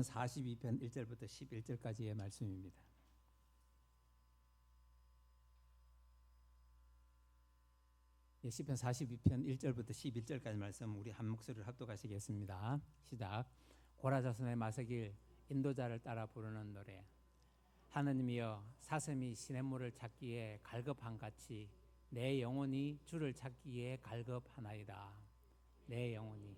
42편 1절부터 11절까지의 말씀입니다. 시편 42편 1절부터 11절까지 말씀 우리 한 목소리를 합독하시겠습니다. 시작. 고라자손의 마서길 인도자를 따라 부르는 노래. 하느님이여, 사슴이 시냇물을 찾기에 갈급한같이 내 영혼이 주를 찾기에 갈급하나이다. 내 영혼이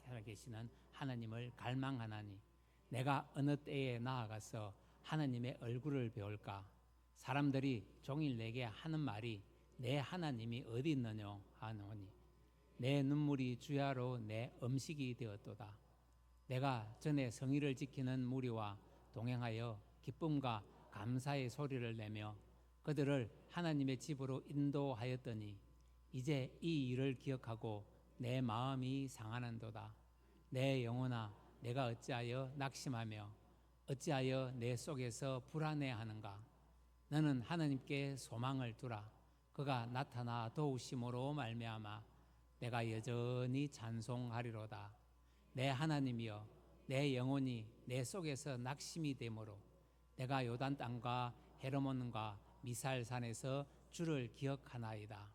살아계시는 하나님을 갈망하나니 내가 어느 때에 나아가서 하나님의 얼굴을 배울까? 사람들이 종일 내게 하는 말이 내 하나님이 어디 있느냐 하노니 내 눈물이 주야로 내 음식이 되었도다. 내가 전에 성의를 지키는 무리와 동행하여 기쁨과 감사의 소리를 내며 그들을 하나님의 집으로 인도하였더니 이제 이 일을 기억하고 내 마음이 상하는도다. 내 영혼아, 내가 어찌하여 낙심하며 어찌하여 내 속에서 불안해하는가? 너는 하나님께 소망을 두라. 그가 나타나 도우심으로 말미암아 내가 여전히 찬송하리로다. 내 하나님이여, 내 영혼이 내 속에서 낙심이 되므로 내가 요단 땅과 헤르몬과 미살산에서 주를 기억하나이다.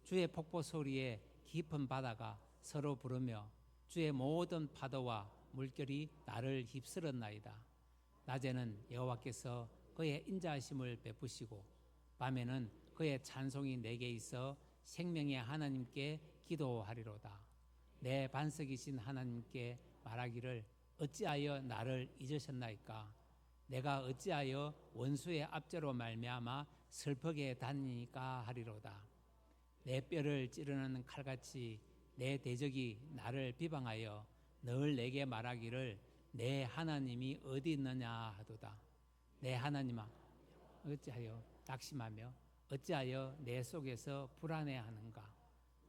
주의 폭포 소리에 깊은 바다가 서로 부르며 주의 모든 파도와 물결이 나를 휩쓸었나이다. 낮에는 여호와께서 그의 인자하심을 베푸시고 밤에는 그의 찬송이 내게 있어 생명의 하나님께 기도하리로다. 내 반석이신 하나님께 말하기를 어찌하여 나를 잊으셨나이까? 내가 어찌하여 원수의 압제로 말미암아 슬프게 다니니까 하리로다. 내 뼈를 찌르는 칼같이 내 대적이 나를 비방하여 늘 내게 말하기를 내 하나님이 어디 있느냐 하도다. 내 하나님아, 어찌하여 낙심하며 어찌하여 내 속에서 불안해하는가?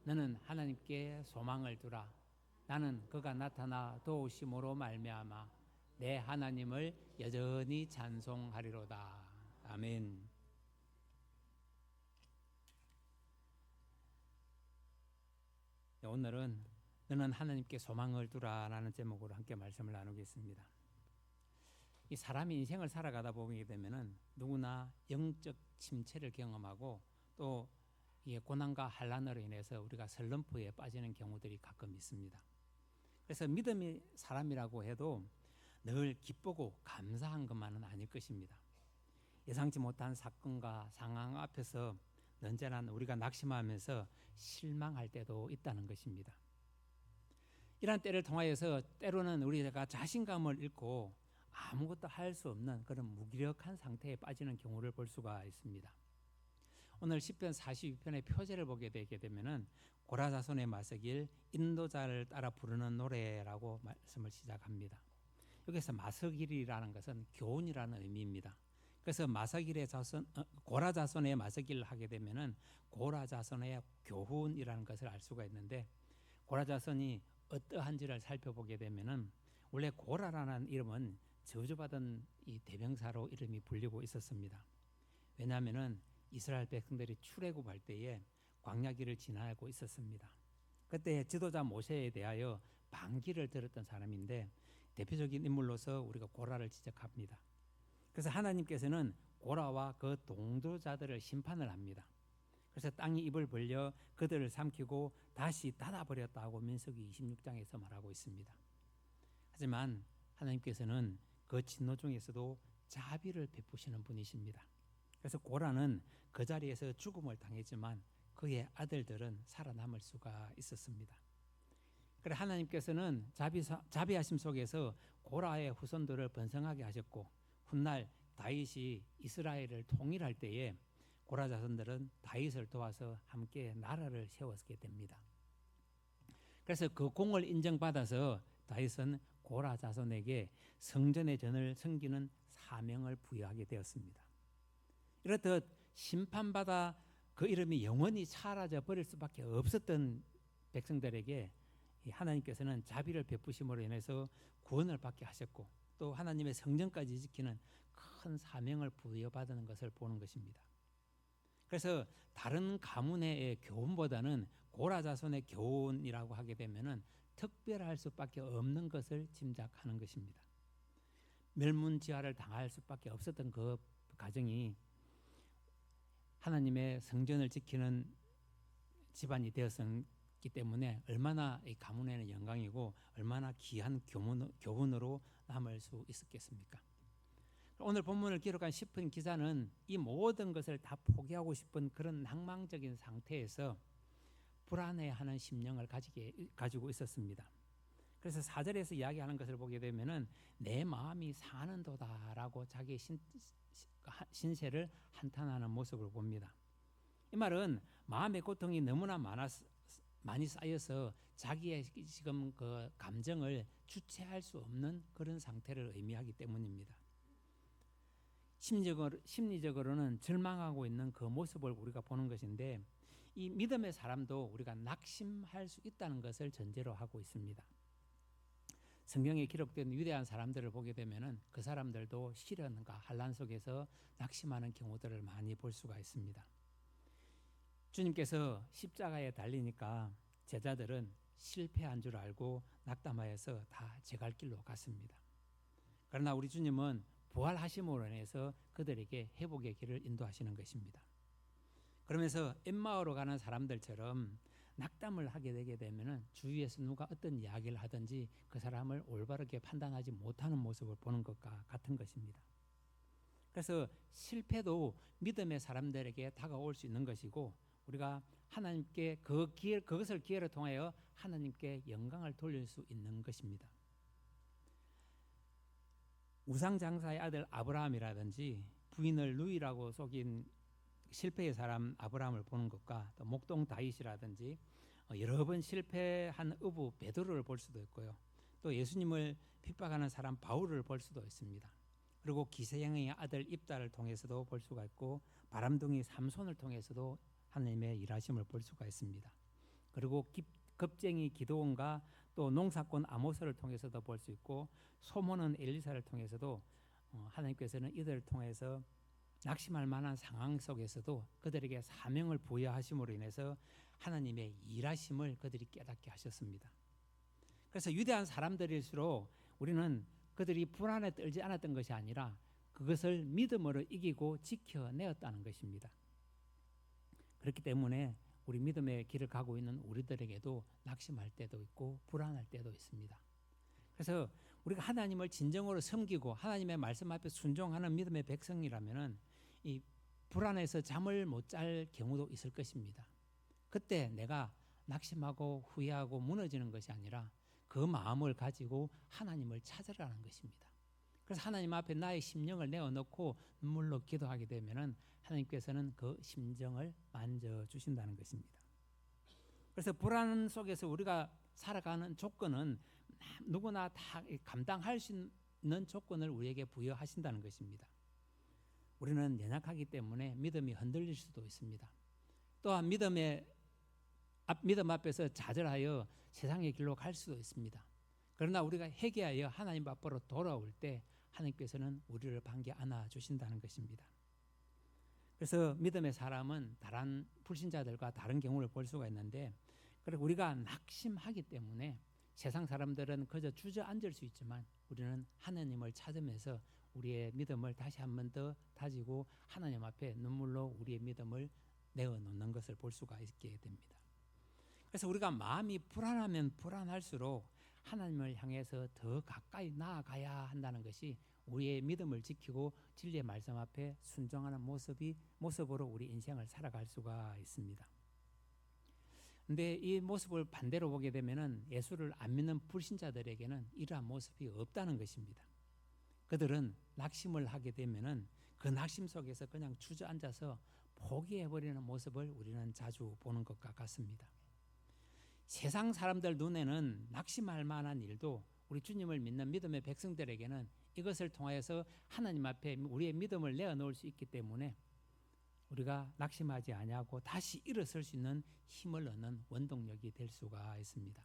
너는 하나님께 소망을 두라. 나는 그가 나타나 도우심으로 말미암아 내 하나님을 여전히 찬송하리로다. 아멘. 오늘은 너는 하나님께 소망을 두라라는 제목으로 함께 말씀을 나누겠습니다. 이 사람이 인생을 살아가다 보게 되면은 누구나 영적 침체를 경험하고 또 이 고난과 환난으로 인해서 우리가 슬럼프에 빠지는 경우들이 가끔 있습니다. 그래서 믿음의 사람이라고 해도 늘 기쁘고 감사한 것만은 아닐 것입니다. 예상치 못한 사건과 상황 앞에서 언제나 우리가 낙심하면서 실망할 때도 있다는 것입니다. 이런 때를 통하여서 때로는 우리가 자신감을 잃고 아무것도 할 수 없는 그런 무기력한 상태에 빠지는 경우를 볼 수가 있습니다. 오늘 시편 42편의 표제를 보게 되게 되면은 고라자손의 마서길 인도자를 따라 부르는 노래라고 말씀을 시작합니다. 여기서 마서길이라는 것은 교훈이라는 의미입니다. 그래서 마서길의 자손, 고라자손의 마서길을 하게 되면은 고라자손의 교훈이라는 것을 알 수가 있는데, 고라자손이 어떠한지를 살펴보게 되면은 원래 고라라는 이름은 저주받은 이 대명사로 이름이 불리고 있었습니다. 왜냐하면은 이스라엘 백성들이 출애굽할 때에 광야길을 지나고 있었습니다. 그때 지도자 모세에 대하여 반기를 들었던 사람인데 대표적인 인물로서 우리가 고라를 지적합니다. 그래서 하나님께서는 고라와 그 동조자들을 심판을 합니다. 그래서 땅이 입을 벌려 그들을 삼키고 다시 닫아버렸다고 민수기 26장에서 말하고 있습니다. 하지만 하나님께서는 그 진노 중에서도 자비를 베푸시는 분이십니다. 그래서 고라는 그 자리에서 죽음을 당했지만 그의 아들들은 살아남을 수가 있었습니다. 그래 하나님께서는 자비하심 속에서 고라의 후손들을 번성하게 하셨고 훗날 다윗이 이스라엘을 통일할 때에 고라 자손들은 다윗을 도와서 함께 나라를 세웠게 됩니다. 그래서 그 공을 인정받아서 다윗은 고라 자손에게 성전의 전을 섬기는 사명을 부여하게 되었습니다. 이렇듯 심판받아 그 이름이 영원히 사라져 버릴 수밖에 없었던 백성들에게 하나님께서는 자비를 베푸심으로 인해서 구원을 받게 하셨고 또 하나님의 성전까지 지키는 큰 사명을 부여받는 것을 보는 것입니다. 그래서 다른 가문의 교훈보다는 고라 자손의 교훈이라고 하게 되면은 특별할 수밖에 없는 것을 짐작하는 것입니다. 멸문지화를 당할 수밖에 없었던 그 가정이 하나님의 성전을 지키는 집안이 되었기 때문에 얼마나 이 가문에는 영광이고 얼마나 귀한 교훈으로 남을 수 있었겠습니까? 오늘 본문을 기록한 시편 기자는 이 모든 것을 다 포기하고 싶은 그런 낭망적인 상태에서 불안해하는 심령을 가지고 있었습니다. 그래서 4절에서 이야기하는 것을 보게 되면은 내 마음이 상하는도다라고 자기의 신세를 한탄하는 모습을 봅니다. 이 말은 마음의 고통이 너무나 많이 쌓여서 자기의 지금 그 감정을 주체할 수 없는 그런 상태를 의미하기 때문입니다. 심리적으로는 절망하고 있는 그 모습을 우리가 보는 것인데, 이 믿음의 사람도 우리가 낙심할 수 있다는 것을 전제로 하고 있습니다. 성경에 기록된 위대한 사람들을 보게 되면은 그 사람들도 시련과 환난 속에서 낙심하는 경우들을 많이 볼 수가 있습니다. 주님께서 십자가에 달리니까 제자들은 실패한 줄 알고 낙담하여서 다 제 갈 길로 갔습니다. 그러나 우리 주님은 부활하심으로 인해서 그들에게 회복의 길을 인도하시는 것입니다. 그러면서 엠마오로 가는 사람들처럼 낙담을 하게 되게 되면은 주위에서 누가 어떤 이야기를 하든지 그 사람을 올바르게 판단하지 못하는 모습을 보는 것과 같은 것입니다. 그래서 실패도 믿음의 사람들에게 다가올 수 있는 것이고, 우리가 하나님께 그것을 기회로 통하여 하나님께 영광을 돌릴 수 있는 것입니다. 우상장사의 아들 아브라함이라든지 부인을 누이라고 속인 실패의 사람 아브라함을 보는 것과, 또 목동 다윗이라든지 여러 번 실패한 어부 베드로를 볼 수도 있고요. 또 예수님을 핍박하는 사람 바울을 볼 수도 있습니다. 그리고 기세형의 아들 입다를 통해서도 볼 수가 있고, 바람둥이 삼손을 통해서도 하나님의 일하심을 볼 수가 있습니다. 그리고 겁쟁이 기드온과 또 농사꾼 아모스를 통해서도 볼 수 있고, 소모는 엘리사를 통해서도 하나님께서는 이들을 통해서 낙심할 만한 상황 속에서도 그들에게 사명을 부여하심으로 인해서 하나님의 일하심을 그들이 깨닫게 하셨습니다. 그래서 위대한 사람들일수록 우리는 그들이 불안에 떨지 않았던 것이 아니라 그것을 믿음으로 이기고 지켜내었다는 것입니다. 그렇기 때문에 우리 믿음의 길을 가고 있는 우리들에게도 낙심할 때도 있고 불안할 때도 있습니다. 그래서 우리가 하나님을 진정으로 섬기고 하나님의 말씀 앞에 순종하는 믿음의 백성이라면은 이 불안해서 잠을 못 잘 경우도 있을 것입니다. 그때 내가 낙심하고 후회하고 무너지는 것이 아니라 그 마음을 가지고 하나님을 찾으라는 것입니다. 그래서 하나님 앞에 나의 심령을 내어놓고 눈물로 기도하게 되면은 하나님께서는 그 심정을 만져주신다는 것입니다. 그래서 불안 속에서 우리가 살아가는 조건은 누구나 다 감당할 수 있는 조건을 우리에게 부여하신다는 것입니다. 우리는 연약하기 때문에 믿음이 흔들릴 수도 있습니다. 또한 믿음 앞에서 좌절하여 세상의 길로 갈 수도 있습니다. 그러나 우리가 회개하여 하나님 앞으로 돌아올 때 하나님께서는 우리를 반겨 안아주신다는 것입니다. 그래서 믿음의 사람은 다른 불신자들과 다른 경우를 볼 수가 있는데, 그리고 우리가 낙심하기 때문에 세상 사람들은 그저 주저앉을 수 있지만 우리는 하나님을 찾으면서 우리의 믿음을 다시 한 번 더 다지고 하나님 앞에 눈물로 우리의 믿음을 내어놓는 것을 볼 수가 있게 됩니다. 그래서 우리가 마음이 불안하면 불안할수록 하나님을 향해서 더 가까이 나아가야 한다는 것이 우리의 믿음을 지키고 진리의 말씀 앞에 순종하는 모습으로 우리 인생을 살아갈 수가 있습니다. 근데 이 모습을 반대로 보게 되면은 예수를 안 믿는 불신자들에게는 이러한 모습이 없다는 것입니다. 그들은 낙심을 하게 되면은 그 낙심 속에서 그냥 주저앉아서 포기해버리는 모습을 우리는 자주 보는 것과 같습니다. 세상 사람들 눈에는 낙심할 만한 일도 우리 주님을 믿는 믿음의 백성들에게는 이것을 통하여서 하나님 앞에 우리의 믿음을 내어놓을 수 있기 때문에 우리가 낙심하지 아니하고 다시 일어설 수 있는 힘을 얻는 원동력이 될 수가 있습니다.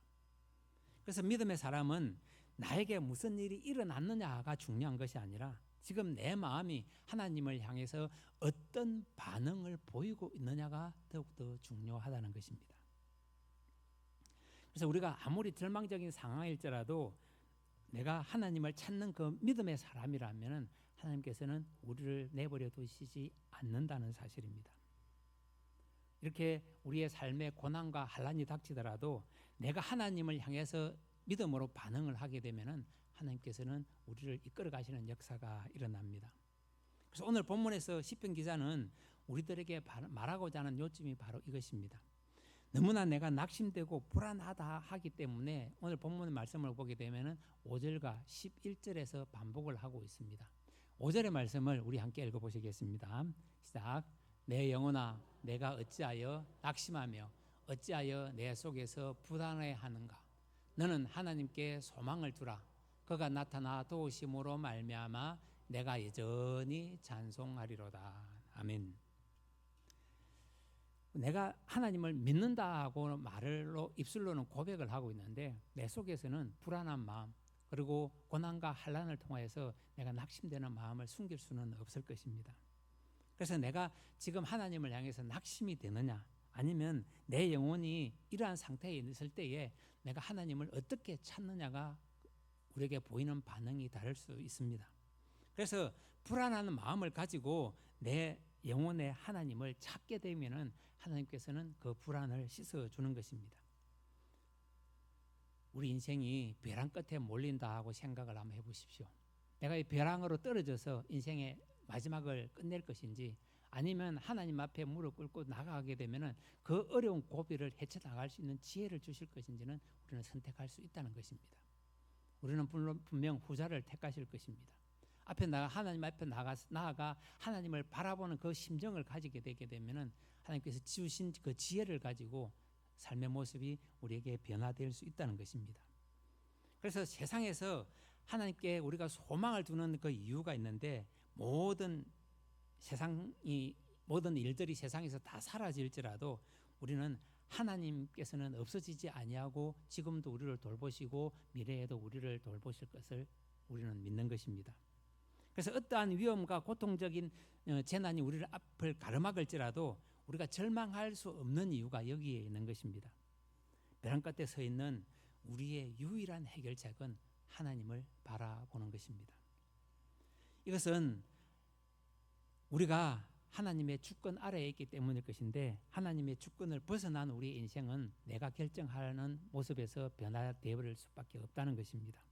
그래서 믿음의 사람은 나에게 무슨 일이 일어났느냐가 중요한 것이 아니라 지금 내 마음이 하나님을 향해서 어떤 반응을 보이고 있느냐가 더욱더 중요하다는 것입니다. 그래서 우리가 아무리 절망적인 상황일지라도 내가 하나님을 찾는 그 믿음의 사람이라면 하나님께서는 우리를 내버려 두시지 않는다는 사실입니다. 이렇게 우리의 삶에 고난과 환난이 닥치더라도 내가 하나님을 향해서 믿음으로 반응을 하게 되면은 하나님께서는 우리를 이끌어 가시는 역사가 일어납니다. 그래서 오늘 본문에서 시편 기자는 우리들에게 말하고자 하는 요점이 바로 이것입니다. 너무나 내가 낙심되고 불안하다 하기 때문에 오늘 본문 말씀을 보게 되면은 5절과 11절에서 반복을 하고 있습니다. 5절의 말씀을 우리 함께 읽어보시겠습니다. 시작. 내 영혼아 내가 어찌하여 낙심하며 어찌하여 내 속에서 불안해하는가. 너는 하나님께 소망을 두라. 그가 나타나 도우심으로 말미암아 내가 여전히 찬송하리로다. 아멘. 내가 하나님을 믿는다고 말로 입술로는 고백을 하고 있는데 내 속에서는 불안한 마음 그리고 고난과 환난을 통하여서 내가 낙심되는 마음을 숨길 수는 없을 것입니다. 그래서 내가 지금 하나님을 향해서 낙심이 되느냐 아니면 내 영혼이 이러한 상태에 있을 때에 내가 하나님을 어떻게 찾느냐가 우리에게 보이는 반응이 다를 수 있습니다. 그래서 불안한 마음을 가지고 내 영혼의 하나님을 찾게 되면은 하나님께서는 그 불안을 씻어주는 것입니다. 우리 인생이 벼랑 끝에 몰린다 하고 생각을 한번 해보십시오. 내가 이 벼랑으로 떨어져서 인생의 마지막을 끝낼 것인지 아니면 하나님 앞에 무릎 꿇고 나가게 되면은 그 어려운 고비를 헤쳐나갈 수 있는 지혜를 주실 것인지는 우리는 선택할 수 있다는 것입니다. 우리는 분명 후자를 택하실 것입니다. 하나님 앞에 나아가 하나님을 바라보는 그 심정을 가지게 되게 되면은 하나님께서 주신 그 지혜를 가지고 삶의 모습이 우리에게 변화될 수 있다는 것입니다. 그래서 세상에서 하나님께 우리가 소망을 두는 그 이유가 있는데 모든 일들이 세상에서 다 사라질지라도 우리는 하나님께서는 없어지지 아니하고 지금도 우리를 돌보시고 미래에도 우리를 돌보실 것을 우리는 믿는 것입니다. 그래서 어떠한 위험과 고통적인 재난이 우리를 앞을 가로막을지라도 우리가 절망할 수 없는 이유가 여기에 있는 것입니다. 벼랑 끝에 서 있는 우리의 유일한 해결책은 하나님을 바라보는 것입니다. 이것은 우리가 하나님의 주권 아래에 있기 때문일 것인데 하나님의 주권을 벗어난 우리의 인생은 내가 결정하는 모습에서 변화되어 버릴 수밖에 없다는 것입니다.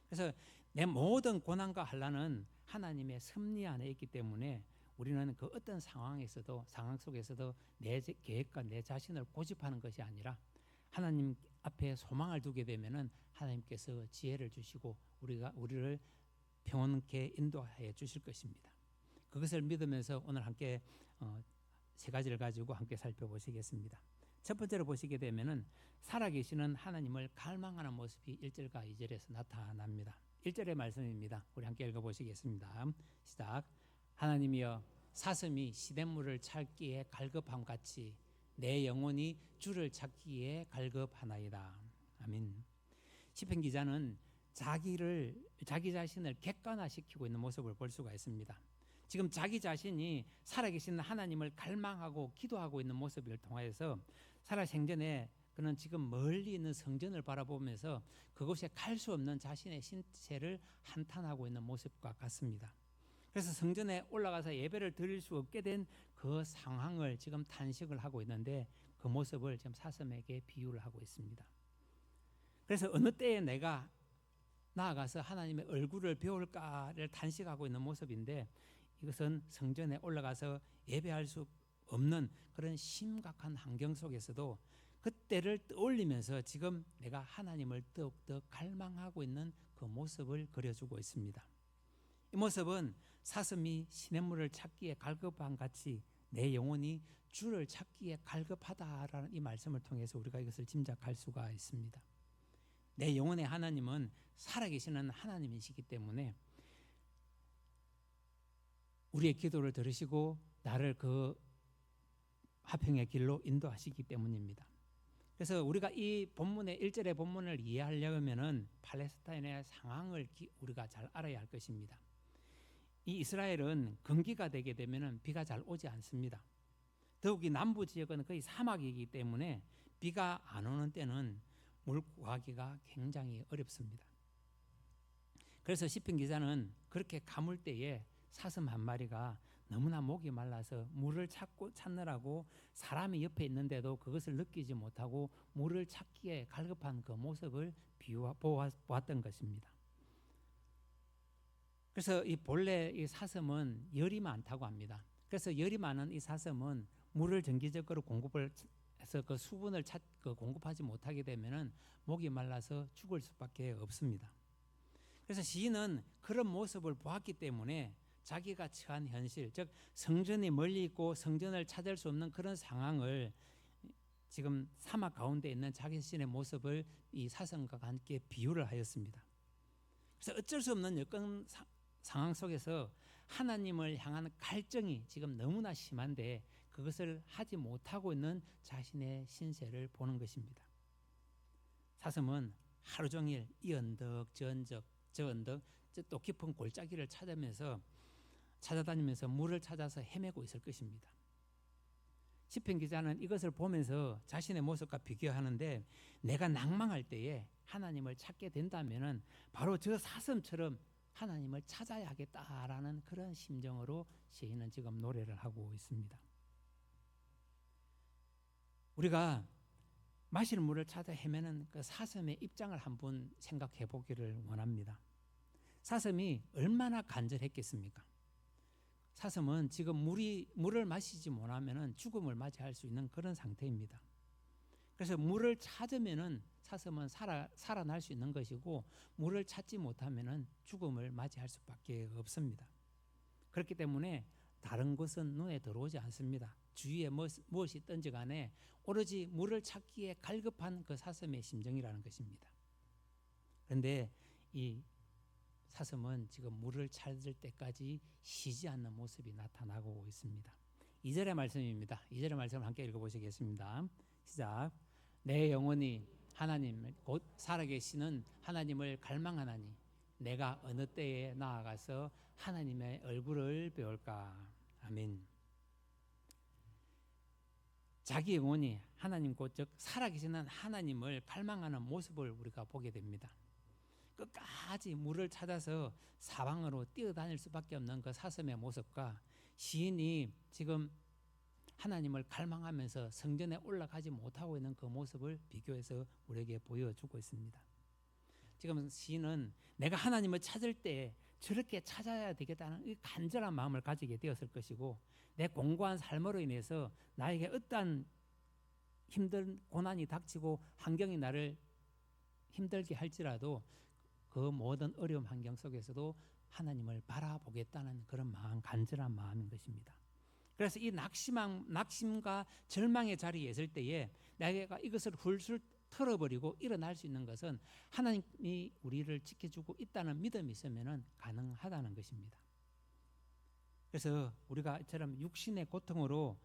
그래서 내 모든 고난과 환난은 하나님의 섭리 안에 있기 때문에 우리는 그 어떤 상황 속에서도 내 계획과 내 자신을 고집하는 것이 아니라 하나님 앞에 소망을 두게 되면은 하나님께서 지혜를 주시고 우리를 평온케 인도하여 주실 것입니다. 그것을 믿으면서 오늘 함께 세 가지를 가지고 함께 살펴보시겠습니다. 첫 번째로 보시게 되면은 살아계시는 하나님을 갈망하는 모습이 1절과 2절에서 나타납니다. 1절의 말씀입니다. 우리 함께 읽어보시겠습니다. 시작. 하나님이여 사슴이 시냇물을 찾기에 갈급함 같이 내 영혼이 주를 찾기에 갈급하나이다. 아멘. 시편 기자는 자기 자신을 객관화시키고 있는 모습을 볼 수가 있습니다. 지금 자기 자신이 살아계신 하나님을 갈망하고 기도하고 있는 모습을 통하여서 살아생전에 그는 지금 멀리 있는 성전을 바라보면서 그곳에 갈 수 없는 자신의 신체를 한탄하고 있는 모습과 같습니다. 그래서 성전에 올라가서 예배를 드릴 수 없게 된 그 상황을 지금 탄식을 하고 있는데 그 모습을 지금 사슴에게 비유를 하고 있습니다. 그래서 어느 때에 내가 나아가서 하나님의 얼굴을 배울까를 탄식하고 있는 모습인데 이것은 성전에 올라가서 예배할 수 없는 그런 심각한 환경 속에서도 그때를 떠올리면서 지금 내가 하나님을 더욱더 갈망하고 있는 그 모습을 그려주고 있습니다. 이 모습은 사슴이 시냇물을 찾기에 갈급한 같이 내 영혼이 주를 찾기에 갈급하다라는 이 말씀을 통해서 우리가 이것을 짐작할 수가 있습니다. 내 영혼의 하나님은 살아계시는 하나님이시기 때문에 우리의 기도를 들으시고 나를 그 화평의 길로 인도하시기 때문입니다. 그래서 우리가 이 본문의 1절의 본문을 이해하려면은 팔레스타인의 상황을 우리가 잘 알아야 할 것입니다. 이 이스라엘은 건기가 되게 되면은 비가 잘 오지 않습니다. 더욱이 남부 지역은 거의 사막이기 때문에 비가 안 오는 때는 물 구하기가 굉장히 어렵습니다. 그래서 시편 기자는 그렇게 가물 때에 사슴 한 마리가 너무나 목이 말라서 물을 찾느라고 사람이 옆에 있는데도 그것을 느끼지 못하고 물을 찾기에 갈급한 그 모습을 보았던 것입니다. 그래서 이 본래 이 사슴은 열이 많다고 합니다. 그래서 열이 많은 이 사슴은 물을 정기적으로 공급을 해서 그 수분을 공급하지 못하게 되면은 목이 말라서 죽을 수밖에 없습니다. 그래서 시인은 그런 모습을 보았기 때문에 자기가 처한 현실, 즉 성전이 멀리 있고 성전을 찾을 수 없는 그런 상황을 지금 사막 가운데 있는 자기 자신의 모습을 이 사슴과 함께 비유를 하였습니다. 그래서 어쩔 수 없는 여건 상황 속에서 하나님을 향한 갈증이 지금 너무나 심한데 그것을 하지 못하고 있는 자신의 신세를 보는 것입니다. 사슴은 하루 종일 이 언덕 저 언덕 또 깊은 골짜기를 찾아다니면서 물을 찾아서 헤매고 있을 것입니다. 시편 기자는 이것을 보면서 자신의 모습과 비교하는데 내가 낭망할 때에 하나님을 찾게 된다면은 바로 저 사슴처럼 하나님을 찾아야 하겠다라는 그런 심정으로 시인은 지금 노래를 하고 있습니다. 우리가 마실 물을 찾아 헤매는 그 사슴의 입장을 한번 생각해 보기를 원합니다. 사슴이 얼마나 간절했겠습니까? 사슴은 지금 물을 마시지 못하면 죽음을 맞이할 수 있는 그런 상태입니다. 그래서 물을 찾으면은 사슴은 살아날 수 있는 것이고 물을 찾지 못하면은 죽음을 맞이할 수밖에 없습니다. 그렇기 때문에 다른 것은 눈에 들어오지 않습니다. 주위에 무엇이 있든지 간에 오로지 물을 찾기에 갈급한 그 사슴의 심정이라는 것입니다. 그런데 이 사슴은 지금 물을 찾을 때까지 쉬지 않는 모습이 나타나고 있습니다. 2절의 말씀입니다. 2절의 말씀을 함께 읽어보시겠습니다. 시작. 내 영혼이 하나님 곧 살아계시는 하나님을 갈망하나니 내가 어느 때에 나아가서 하나님의 얼굴을 배울까. 아멘. 자기 영혼이 하나님 곧 즉 살아계시는 하나님을 갈망하는 모습을 우리가 보게 됩니다. 끝까지 물을 찾아서 사방으로 뛰어다닐 수밖에 없는 그 사슴의 모습과 시인이 지금 하나님을 갈망하면서 성전에 올라가지 못하고 있는 그 모습을 비교해서 우리에게 보여주고 있습니다. 지금 시인은 내가 하나님을 찾을 때 저렇게 찾아야 되겠다는 이 간절한 마음을 가지게 되었을 것이고 내 공고한 삶으로 인해서 나에게 어떠한 힘든 고난이 닥치고 환경이 나를 힘들게 할지라도 그 모든 어려운 환경 속에서도 하나님을 바라보겠다는 그런 마음, 간절한 마음인 것입니다. 그래서 이 낙심과 절망의 자리에 있을 때에 내가 이것을 훌훌 털어버리고 일어날 수 있는 것은 하나님이 우리를 지켜주고 있다는 믿음이 있으면 가능하다는 것입니다. 그래서 우리가 이처럼 육신의 고통으로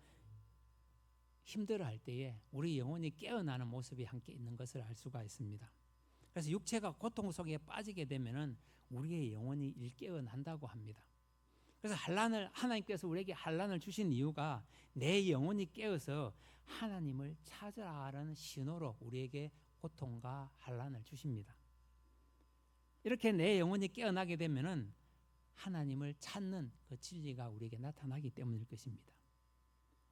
힘들어할 때에 우리 영혼이 깨어나는 모습이 함께 있는 것을 알 수가 있습니다. 그래서 육체가 고통 속에 빠지게 되면은 우리의 영혼이 일깨어난다고 합니다. 그래서 하나님께서 우리에게 환난을 주신 이유가 내 영혼이 깨어서 하나님을 찾으라는 신호로 우리에게 고통과 환난을 주십니다. 이렇게 내 영혼이 깨어나게 되면은 하나님을 찾는 그 진리가 우리에게 나타나기 때문일 것입니다.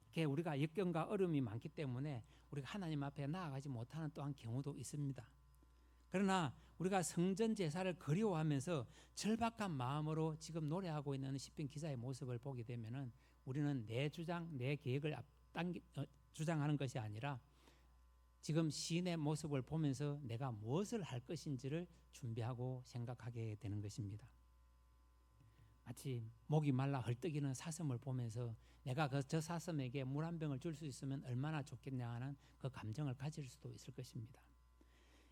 이렇게 우리가 역경과 어려움이 많기 때문에 우리가 하나님 앞에 나아가지 못하는 또한 경우도 있습니다. 그러나 우리가 성전 제사를 그리워하면서 절박한 마음으로 지금 노래하고 있는 시편 기자의 모습을 보게 되면은 우리는 내 주장, 내 계획을 주장하는 것이 아니라 지금 시인의 모습을 보면서 내가 무엇을 할 것인지를 준비하고 생각하게 되는 것입니다. 마치 목이 말라 헐떡이는 사슴을 보면서 내가 저 사슴에게 물 한 병을 줄 수 있으면 얼마나 좋겠냐 하는 그 감정을 가질 수도 있을 것입니다.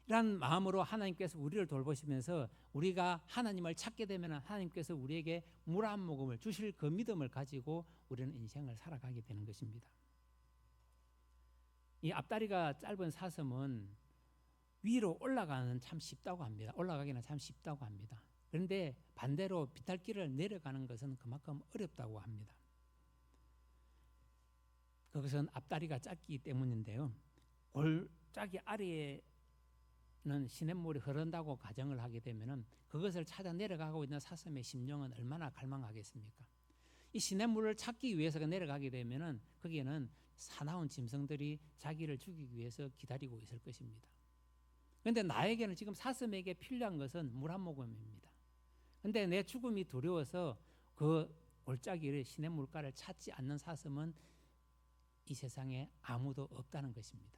이런 마음으로 하나님께서 우리를 돌보시면서 우리가 하나님을 찾게 되면 하나님께서 우리에게 물 한 모금을 주실 그 믿음을 가지고 우리는 인생을 살아가게 되는 것입니다. 이 앞다리가 짧은 사슴은 위로 올라가기는 참 쉽다고 합니다. 그런데 반대로 비탈길을 내려가는 것은 그만큼 어렵다고 합니다. 그것은 앞다리가 짧기 때문인데요. 골짜기 아래에 시냇물이 흐른다고 가정을 하게 되면은 그것을 찾아 내려가고 있는 사슴의 심령은 얼마나 갈망하겠습니까? 이 시냇물을 찾기 위해서 내려가게 되면은 거기에는 사나운 짐승들이 자기를 죽이기 위해서 기다리고 있을 것입니다. 그런데 나에게는 지금 사슴에게 필요한 것은 물 한 모금입니다. 그런데 내 죽음이 두려워서 그 골짜기를 시냇물가를 찾지 않는 사슴은 이 세상에 아무도 없다는 것입니다.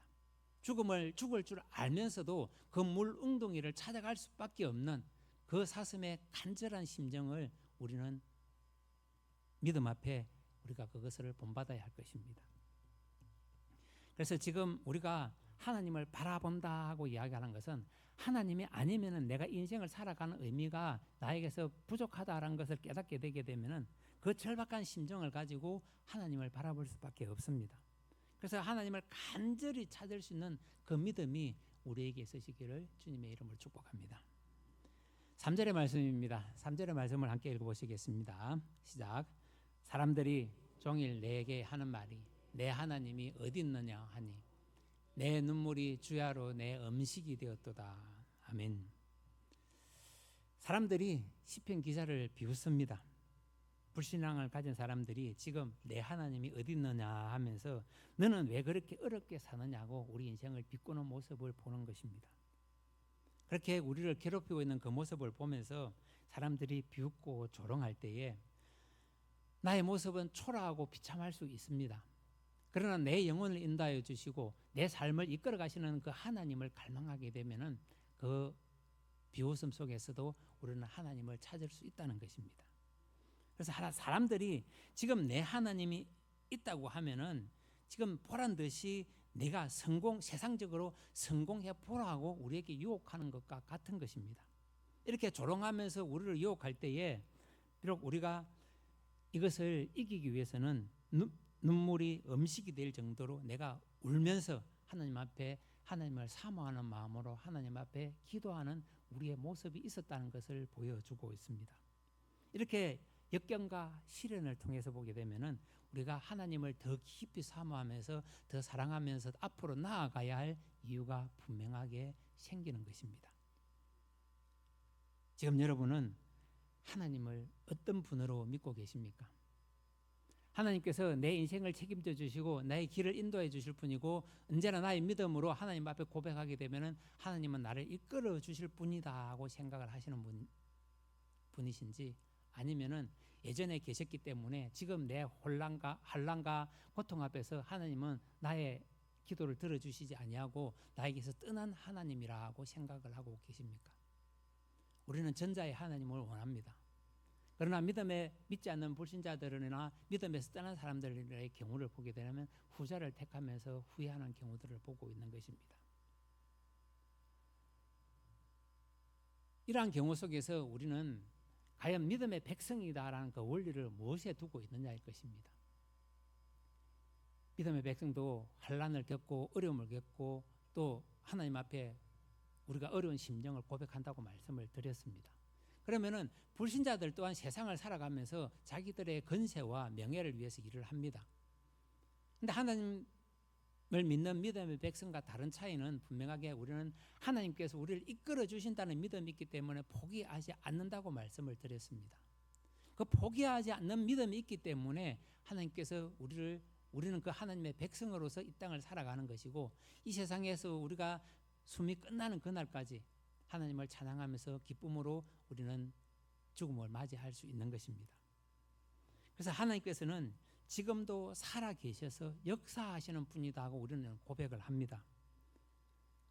죽을 줄 알면서도 그 물 웅덩이를 찾아갈 수밖에 없는 그 사슴의 간절한 심정을 우리는 믿음 앞에 우리가 그것을 본받아야 할 것입니다. 그래서 지금 우리가 하나님을 바라본다 하고 이야기하는 것은 하나님이 아니면은 내가 인생을 살아가는 의미가 나에게서 부족하다라는 것을 깨닫게 되게 되면은 그 절박한 심정을 가지고 하나님을 바라볼 수밖에 없습니다. 그래서 하나님을 간절히 찾을 수 있는 그 믿음이 우리에게 있으시기를 주님의 이름으로 축복합니다. 3절의 말씀입니다. 3절의 말씀을 함께 읽어보시겠습니다. 시작. 사람들이 종일 내게 하는 말이 내 하나님이 어디 있느냐 하니 내 눈물이 주야로 내 음식이 되었도다. 아멘. 사람들이 시편 기자를 비웃습니다. 불신앙을 가진 사람들이 지금 내 하나님이 어디 있느냐 하면서 너는 왜 그렇게 어렵게 사느냐고 우리 인생을 비꼬는 모습을 보는 것입니다. 그렇게 우리를 괴롭히고 있는 그 모습을 보면서 사람들이 비웃고 조롱할 때에 나의 모습은 초라하고 비참할 수 있습니다. 그러나 내 영혼을 인도하여 주시고 내 삶을 이끌어 가시는 그 하나님을 갈망하게 되면은 그 비웃음 속에서도 우리는 하나님을 찾을 수 있다는 것입니다. 그래서 사람들이 지금 내 하나님이 있다고 하면은 지금 보란 듯이 내가 세상적으로 성공해 보라고 우리에게 유혹하는 것과 같은 것입니다. 이렇게 조롱하면서 우리를 유혹할 때에 비록 우리가 이것을 이기기 위해서는 눈물이 음식이 될 정도로 내가 울면서 하나님 앞에 하나님을 사모하는 마음으로 하나님 앞에 기도하는 우리의 모습이 있었다는 것을 보여주고 있습니다. 이렇게 역경과 시련을 통해서 보게 되면은 우리가 하나님을 더 깊이 사모하면서 더 사랑하면서 앞으로 나아가야 할 이유가 분명하게 생기는 것입니다. 지금 여러분은 하나님을 어떤 분으로 믿고 계십니까? 하나님께서 내 인생을 책임져 주시고 나의 길을 인도해 주실 분이고 언제나 나의 믿음으로 하나님 앞에 고백하게 되면은 하나님은 나를 이끌어 주실 분이다 하고 생각을 하시는 분이신지 아니면은 예전에 계셨기 때문에 지금 내 환난과 고통 앞에서 하나님은 나의 기도를 들어주시지 아니하고 나에게서 떠난 하나님이라고 생각을 하고 계십니까? 우리는 전자의 하나님을 원합니다. 그러나 믿음에 믿지 않는 불신자들이나 믿음에서 떠난 사람들의 경우를 보게 되면 후자를 택하면서 후회하는 경우들을 보고 있는 것입니다. 이러한 경우 속에서 우리는 과연 믿음의 백성이다라는 그 원리를 무엇에 두고 있느냐일 것입니다. 믿음의 백성도 환난을 겪고 어려움을 겪고 또 하나님 앞에 우리가 어려운 심정을 고백한다고 말씀을 드렸습니다. 그러면은 불신자들 또한 세상을 살아가면서 자기들의 건세와 명예를 위해서 일을 합니다. 그런데 하나님을 믿는 믿음의 백성과 다른 차이는 분명하게 우리는 하나님께서 우리를 이끌어 주신다는 믿음이 있기 때문에 포기하지 않는다고 말씀을 드렸습니다. 그 포기하지 않는 믿음이 있기 때문에 하나님께서 우리는 그 하나님의 백성으로서 이 땅을 살아가는 것이고 이 세상에서 우리가 숨이 끝나는 그날까지 하나님을 찬양하면서 기쁨으로 우리는 죽음을 맞이할 수 있는 것입니다. 그래서 하나님께서는 지금도 살아 계셔서 역사하시는 분이다 하고 우리는 고백을 합니다.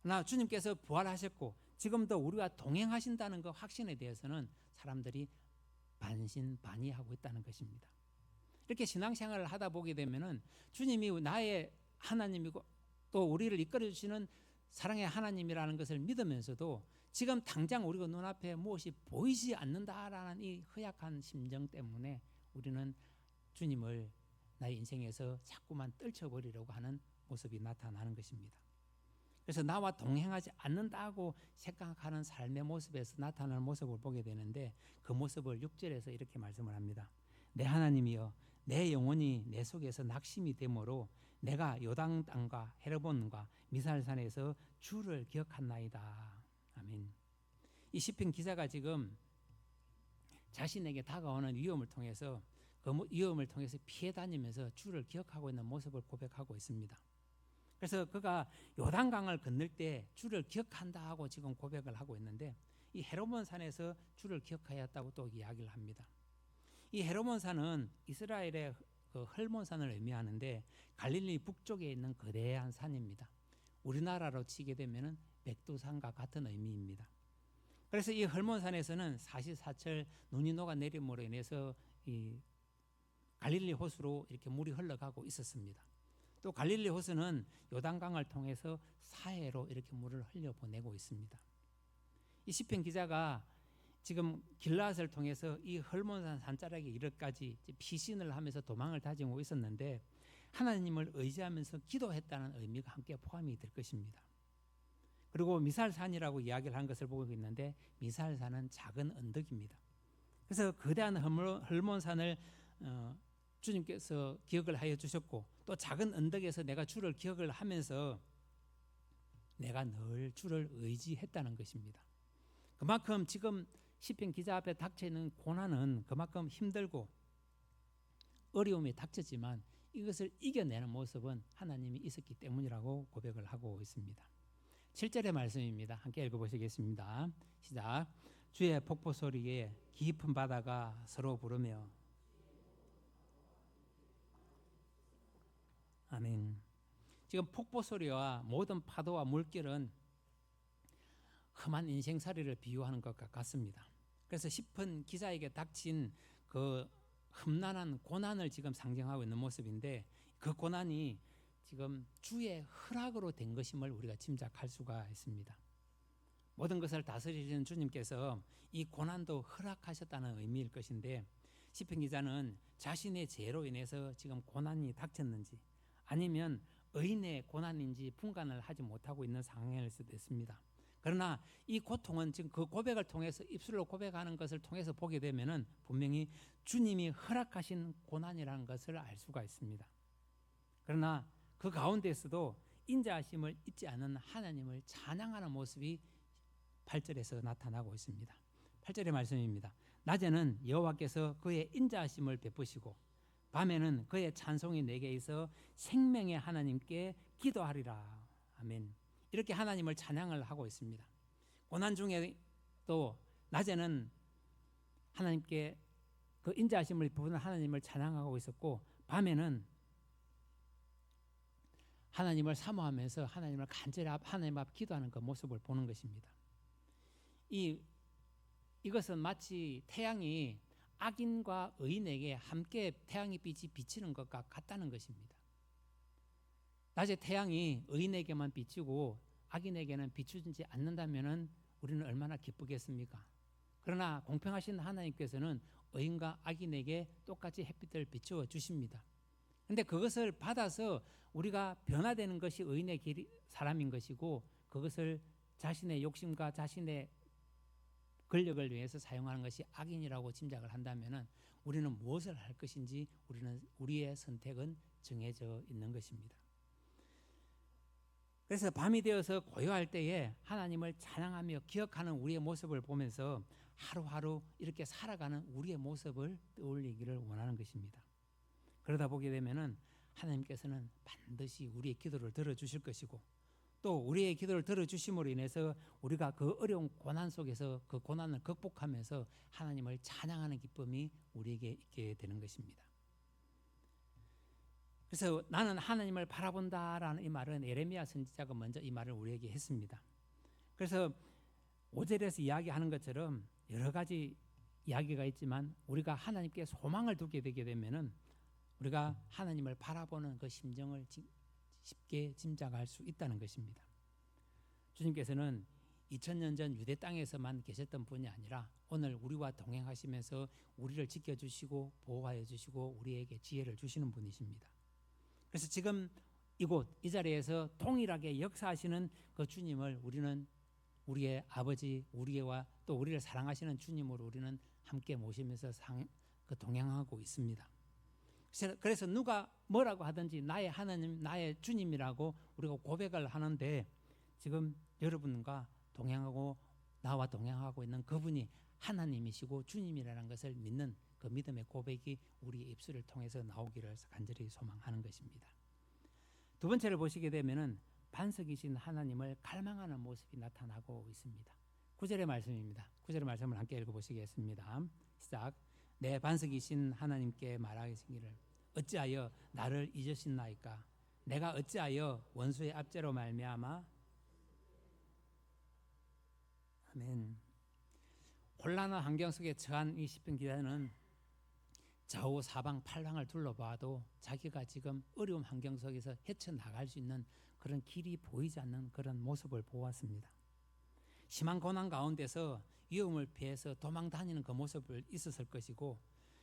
그러나 주님께서 부활하셨고 지금도 우리와 동행하신다는 그 확신에 대해서는 사람들이 반신반의하고 있다는 것입니다. 이렇게 신앙생활을 하다 보게 되면은 주님이 나의 하나님이고 또 우리를 이끌어 주시는 사랑의 하나님이라는 것을 믿으면서도 지금 당장 우리가 눈앞에 무엇이 보이지 않는다라는 이 허약한 심정 때문에 우리는 주님을 나의 인생에서 자꾸만 떨쳐버리려고 하는 모습이 나타나는 것입니다. 그래서 나와 동행하지 않는다고 생각하는 삶의 모습에서 나타나는 모습을 보게 되는데 그 모습을 6절에서 이렇게 말씀을 합니다. 내 하나님이여 내 영혼이 내 속에서 낙심이 되므로 내가 요단 땅과 헤르본과 미살산에서 주를 기억하나이다. 이 시편 기자가 지금 자신에게 다가오는 위험을 통해서 그 위험을 통해서 피해 다니면서 주를 기억하고 있는 모습을 고백하고 있습니다. 그래서 그가 요단강을 건널 때 주를 기억한다 하고 지금 고백을 하고 있는데, 이 헤르몬 산에서 주를 기억하였다고 또 이야기를 합니다. 이 헤르몬 산은 이스라엘의 그 헐몬산을 의미하는데 갈릴리 북쪽에 있는 거대한 산입니다. 우리나라로 치게 되면은 백두산과 같은 의미입니다. 그래서 이 헐몬산에서는 사시사철 눈이 녹아 내림으로 인해서 이 갈릴리 호수로 이렇게 물이 흘러가고 있었습니다. 또 갈릴리 호수는 요단강을 통해서 사해로 이렇게 물을 흘려보내고 있습니다. 이 시편 기자가 지금 길라앗을 통해서 이 헐몬산 산자락에 이르기까지 피신을 하면서 도망을 다지고 있었는데, 하나님을 의지하면서 기도했다는 의미가 함께 포함이 될 것입니다. 그리고 미살산이라고 이야기를 한 것을 보고 있는데, 미살산은 작은 언덕입니다. 그래서 거대한 헐몬산을 주님께서 기억을 하여 주셨고, 또 작은 언덕에서 내가 주를 기억을 하면서 내가 늘 주를 의지했다는 것입니다. 그만큼 지금 시편 기자 앞에 닥쳐 있는 고난은 그만큼 힘들고 어려움이 닥쳤지만 이것을 이겨내는 모습은 하나님이 있었기 때문이라고 고백을 하고 있습니다. 7절의 말씀입니다. 함께 읽어보시겠습니다. 시작. 주의 폭포 소리에 깊은 바다가 서로 부르며. 아멘. 지금 폭포 소리와 모든 파도와 물결은 험한 인생살이를 비유하는 것과 같습니다. 그래서 시편 기자에게 닥친 그 험난한 고난을 지금 상징하고 있는 모습인데, 그 고난이 지금 주의 허락으로 된 것임을 우리가 짐작할 수가 있습니다. 모든 것을 다스리시는 주님께서 이 고난도 허락하셨다는 의미일 것인데, 시편 기자는 자신의 죄로 인해서 지금 고난이 닥쳤는지 아니면 의인의 고난인지 분간을 하지 못하고 있는 상황일 수도 있습니다. 그러나 이 고통은 지금 그 고백을 통해서, 입술로 고백하는 것을 통해서 보게 되면은 분명히 주님이 허락하신 고난이라는 것을 알 수가 있습니다. 그러나 그 가운데서도 인자하심을 잊지 않는 하나님을 찬양하는 모습이 8절에서 나타나고 있습니다. 8절의 말씀입니다. 낮에는 여호와께서 그의 인자하심을 베푸시고 밤에는 그의 찬송이 내게 있어 생명의 하나님께 기도하리라. 아멘. 이렇게 하나님을 찬양을 하고 있습니다. 고난 중에도 낮에는 하나님께 그 인자하심을 베푸는 하나님을 찬양하고 있었고, 밤에는 하나님을 사모하면서 하나님을 간절히 하나님 앞 기도하는 그 모습을 보는 것입니다. 이것은 마치 태양이 악인과 의인에게 함께 태양의 빛이 비치는 것과 같다는 것입니다. 낮에 태양이 의인에게만 비치고 악인에게는 비추지 않는다면 우리는 얼마나 기쁘겠습니까? 그러나 공평하신 하나님께서는 의인과 악인에게 똑같이 햇빛을 비추어 주십니다. 그런데 그것을 받아서 우리가 변화되는 것이 의인의 사람인 것이고, 그것을 자신의 욕심과 자신의 권력을 위해서 사용하는 것이 악인이라고 짐작을 한다면 우리는 무엇을 할 것인지 우리의 선택은 정해져 있는 것입니다. 그래서 밤이 되어서 고요할 때에 하나님을 찬양하며 기억하는 우리의 모습을 보면서 하루하루 이렇게 살아가는 우리의 모습을 떠올리기를 원하는 것입니다. 그러다 보게 되면은 하나님께서는 반드시 우리의 기도를 들어주실 것이고, 또 우리의 기도를 들어주심으로 인해서 우리가 그 어려운 고난 속에서 그 고난을 극복하면서 하나님을 찬양하는 기쁨이 우리에게 있게 되는 것입니다. 그래서 나는 하나님을 바라본다라는 이 말은 예레미야 선지자가 먼저 이 말을 우리에게 했습니다. 그래서 5절에서 이야기하는 것처럼 여러 가지 이야기가 있지만 우리가 하나님께 소망을 두게 되게 되면은 우리가 하나님을 바라보는 그 심정을 쉽게 짐작할 수 있다는 것입니다. 주님께서는 2000년 전 유대 땅에서만 계셨던 분이 아니라 오늘 우리와 동행하시면서 우리를 지켜주시고 보호하여 주시고 우리에게 지혜를 주시는 분이십니다. 그래서 지금 이곳 이 자리에서 동일하게 역사하시는 그 주님을 우리는 우리의 아버지, 우리와 또 우리를 사랑하시는 주님으로 우리는 함께 모시면서 동행하고 있습니다. 그래서 누가 뭐라고 하든지 나의 하나님, 나의 주님이라고 우리가 고백을 하는데, 지금 여러분과 동행하고 나와 동행하고 있는 그분이 하나님이시고 주님이라는 것을 믿는 그 믿음의 고백이 우리의 입술을 통해서 나오기를 간절히 소망하는 것입니다. 두 번째를 보시게 되면은 반석이신 하나님을 갈망하는 모습이 나타나고 있습니다. 9절의 말씀입니다. 9절의 말씀을 함께 읽어보시겠습니다. 시작. 내 반석이신 하나님께 말하시기를 어찌하여 나를 잊으셨나이까? 내가 어찌하여 원수의 압제로 말미암아. 아멘. 곤란한 환경 속에 처한 이 시편 기자는 좌우 사방 팔방을 둘러봐도 자기가 지금 어려운 환경 속에서 헤쳐나갈 수 있는 그런 길이 보이지 않는 그런 모습을 보았습니다. 심한 고난 가운데서 위험을 피해서 도망 다니는 그 모습을 있었을 것이고,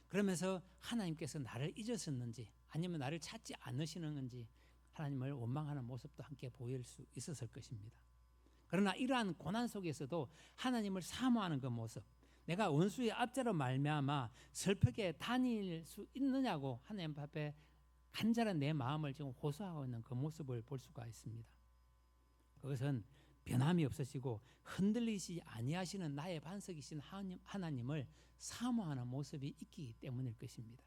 그러면서 하나님께서 나를 잊으셨는지 아니면 나를 찾지 않으시는지 하나님을 원망하는 모습도 함께 보일 수 있었을 것입니다. 그러나 이러한 고난 속에서도 하나님을 사모하는 그 모습, 내가 원수의 압제로 말미암아 슬프게 다닐 수 있느냐고 하나님 앞에 간절한 내 마음을 지금 호소하고 있는 그 모습을 볼 수가 있습니다. 그것은 변함이 없으시고 흔들리지 아니하시는 나의 반석이신 하나님을 사모하는 모습이 있기 때문일 것입니다.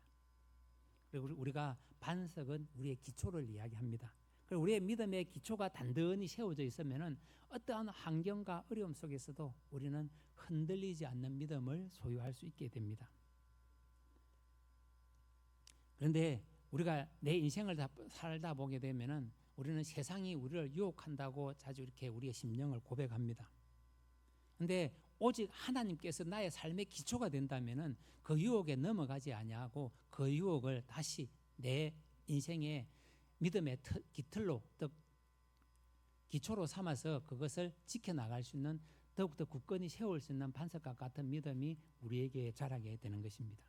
그리고 우리가 반석은 우리의 기초를 이야기합니다. 그리고 우리의 믿음의 기초가 단단히 세워져 있으면은 어떠한 환경과 어려움 속에서도 우리는 흔들리지 않는 믿음을 소유할 수 있게 됩니다. 그런데 우리가 내 인생을 살다 보게 되면은 우리는 세상이 우리를 유혹한다고 자주 이렇게 우리의 심령을 고백합니다. 그런데 오직 하나님께서 나의 삶의 기초가 된다면은 그 유혹에 넘어가지 아니하고 그 유혹을 다시 내 인생의 믿음의 깃털로 또 기초로 삼아서 그것을 지켜나갈 수 있는 더욱더 굳건히 세울 수 있는 반석과 같은 믿음이 우리에게 자라게 되는 것입니다.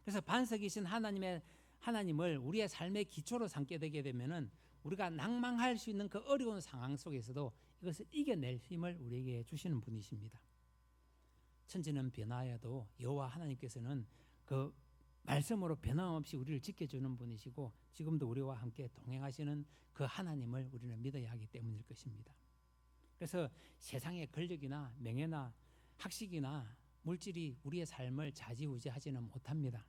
그래서 반석이신 하나님을 우리의 삶의 기초로 삼게 되게 되면은 우리가 낭망할 수 있는 그 어려운 상황 속에서도 이것을 이겨낼 힘을 우리에게 주시는 분이십니다. 천지는 변화해도 여호와 하나님께서는 그 말씀으로 변함없이 우리를 지켜주는 분이시고 지금도 우리와 함께 동행하시는 그 하나님을 우리는 믿어야 하기 때문일 것입니다. 그래서 세상의 권력이나 명예나 학식이나 물질이 우리의 삶을 좌지우지하지는 못합니다.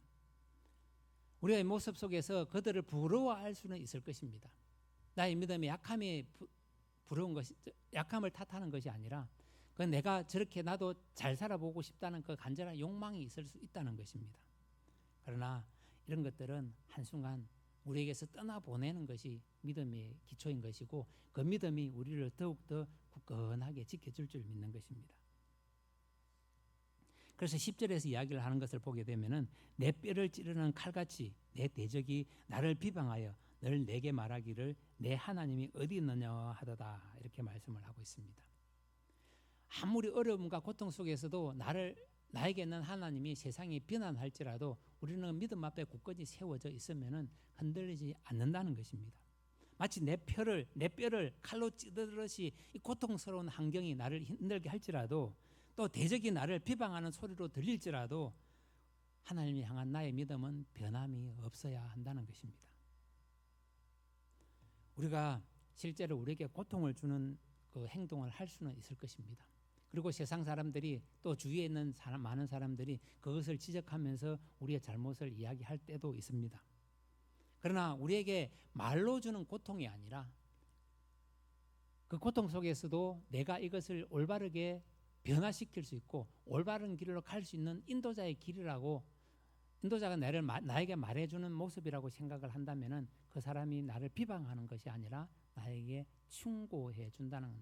우리의 모습 속에서 그들을 부러워할 수는 있을 것입니다. 나의 믿음의 약함을 탓하는 것이 아니라 그 내가 저렇게 나도 잘 살아보고 싶다는 그 간절한 욕망이 있을 수 있다는 것입니다. 그러나 이런 것들은 한순간 우리에게서 떠나보내는 것이 믿음의 기초인 것이고 그 믿음이 우리를 더욱더 굳건하게 지켜줄 줄 믿는 것입니다. 그래서 10절에서 이야기를 하는 것을 보게 되면은 내 뼈를 찌르는 칼같이 내 대적이 나를 비방하여 늘 내게 말하기를 내 하나님이 어디 있느냐 하도다 이렇게 말씀을 하고 있습니다. 아무리 어려움과 고통 속에서도 나에게 있는 하나님이 세상이 비난할지라도 우리는 믿음 앞에 굳건히 세워져 있으면은 흔들리지 않는다는 것입니다. 마치 내 뼈를 칼로 찌르듯이 이 고통스러운 환경이 나를 힘들게 할지라도 또 대적이 나를 비방하는 소리로 들릴지라도 하나님을 향한 나의 믿음은 변함이 없어야 한다는 것입니다. 우리가 실제로 우리에게 고통을 주는 그 행동을 할 수는 있을 것입니다. 그리고 세상 사람들이 또 주위에 있는 많은 사람들이 그것을 지적하면서 우리의 잘못을 이야기할 때도 있습니다. 그러나 우리에게 말로 주는 고통이 아니라 그 고통 속에서도 내가 이것을 올바르게 변화시킬 수 있고 올바른 길로 갈 수 있는 인도자의 길이라고 인도자가 나에게 말해주는 모습이라고 생각을 한다면은 그 사람이 나를 비방하는 것이 아니라 나에게 충고해 준다는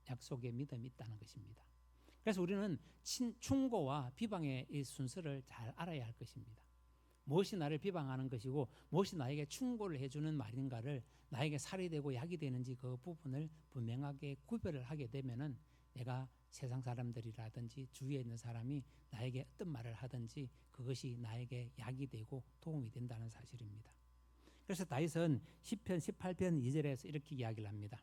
약속의 믿음이 있다는 것입니다. 그래서 우리는 충고와 비방의 이 순서를 잘 알아야 할 것입니다. 무엇이 나를 비방하는 것이고 무엇이 나에게 충고를 해주는 말인가를 나에게 살이 되고 약이 되는지 그 부분을 분명하게 구별을 하게 되면은 내가 세상 사람들이라든지 주위에 있는 사람이 나에게 어떤 말을 하든지 그것이 나에게 약이 되고 도움이 된다는 사실입니다. 그래서 다윗은 시편 18편 2절에서 이렇게 이야기를 합니다.